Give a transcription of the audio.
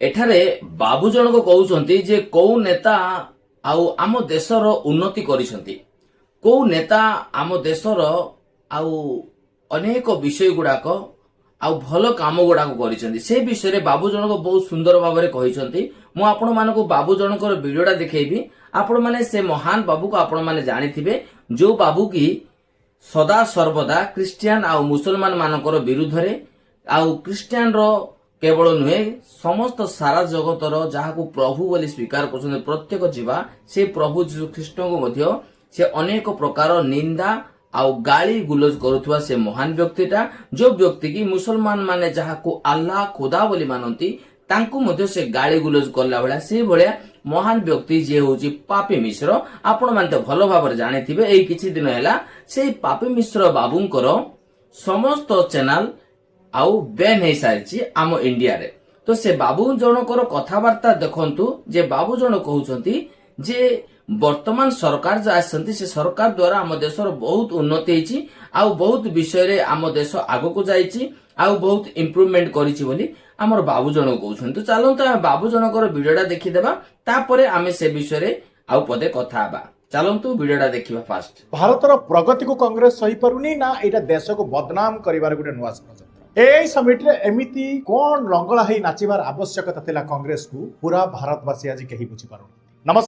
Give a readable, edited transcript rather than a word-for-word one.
ଏଠାରେ ବାବୁ ଜଣକ କହୁଛନ୍ତି ଯେ କୋଉ ନେତା ଆଉ ଆମ ଦେଶର ଉନ୍ନତି କରିଛନ୍ତି, କୋଉ ନେତା ଆମ ଦେଶର ଆଉ ଅନେକ ବିଷୟ ଗୁଡାକ ଆଉ ଭଲ କାମ ଗୁଡାକ କରିଛନ୍ତି, ସେ ବିଷୟରେ ବାବୁ ଜଣକ ବହୁତ ସୁନ୍ଦର ଭାବରେ କହିଛନ୍ତି। ମୁଁ ଆପଣମାନଙ୍କୁ ବାବୁ ଜଣଙ୍କର ଭିଡିଓଟା ଦେଖେଇବି। ଆପଣମାନେ ସେ ମହାନ ବାବୁକୁ ଆପଣମାନେ ଜାଣିଥିବେ, ଯୋଉ ବାବୁ କି ସଦା ସର୍ବଦା ଖ୍ରୀଷ୍ଟିଆନ ଆଉ ମୁସଲମାନ ମାନଙ୍କର ବିରୁଦ୍ଧରେ ଆଉ ଖ୍ରୀଷ୍ଟିଆନର କେବଳ ନୁହେଁ ସମସ୍ତ ସାରା ଜଗତର ଯାହାକୁ ପ୍ରଭୁ ବୋଲି ସ୍ୱୀକାର କରୁଛନ୍ତି ପ୍ରତ୍ୟେକ ଯିବା ସେ ପ୍ରଭୁ ଯୀଶୁ ଖ୍ରୀଷ୍ଟଙ୍କୁ ମଧ୍ୟ ସେ ଅନେକ ପ୍ରକାର ନିନ୍ଦା ଆଉ ଗାଳି ଗୁଲଜ କରୁଥିବା ସେ ମହାନ ବ୍ୟକ୍ତିଟା, ଯୋଉ ବ୍ୟକ୍ତି କି ମୁସଲମାନ ମାନେ ଯାହାକୁ ଆଲ୍ଲାହ ଖୁଦା ବୋଲି ମାନନ୍ତି ତାଙ୍କୁ ମଧ୍ୟ ସେ ଗାଳି ଗୁଲଜ କଲା ଭଳିଆ ସେଇଭଳିଆ ମହାନ ବ୍ୟକ୍ତି ଯିଏ ହଉଛି ପାପି ମିଶ୍ର। ଆପଣମାନେ ତ ଭଲ ଭାବରେ ଜାଣିଥିବେ, ଏଇ କିଛି ଦିନ ହେଲା ସେଇ ପାପି ମିଶ୍ର ବାବୁଙ୍କର ସମସ୍ତ ଚ୍ୟାନେଲ ଆଉ ବ୍ୟାନ୍ ହେଇସାରିଛି ଆମ ଇଣ୍ଡିଆରେ। ତ ସେ ବାବୁ ଜଣଙ୍କର କଥାବାର୍ତ୍ତା ଦେଖନ୍ତୁ, ଯେ ବାବୁ ଜଣ କହୁଛନ୍ତି ଯେ ବର୍ତ୍ତମାନ ସରକାର ଯୋଉ ଆସିଛନ୍ତି ସେ ସରକାର ଦ୍ୱାରା ଆମ ଦେଶର ବହୁତ ଉନ୍ନତି ହେଇଛି ଆଉ ବହୁତ ବିଷୟରେ ଆମ ଦେଶ ଆଗକୁ ଯାଇଛି ଆଉ ବହୁତ ଇମ୍ପ୍ରୁଭମେଣ୍ଟ କରିଛି ବୋଲି ଆମର ବାବୁ ଜଣ କହୁଛନ୍ତି। ତ ଚାଲନ୍ତୁ ଆମେ ବାବୁ ଜଣଙ୍କର ଭିଡିଓଟା ଦେଖିଦେବା, ତାପରେ ଆମେ ସେ ବିଷୟରେ ଆଉ ପଦେ କଥା ହେବା। ଚାଲନ୍ତୁ ଭିଡିଓଟା ଦେଖିବା। ଫାଷ୍ଟ ଭାରତର ପ୍ରଗତିକୁ କଂଗ୍ରେସ ସହିପାରୁନି ନା ଏଇଟା ଦେଶକୁ ବଦନାମ କରିବାର ଗୋଟେ ନୂଆ ଷଡ଼ଯନ୍ତ୍ର। এই সমিটরে এমিতি কোন রঙ্গলা হই নাচিবার আবশ্যকতা লা কংগ্রেস কু পুরা ভারতবাসী আজ কেহি বুঝিপারুনি।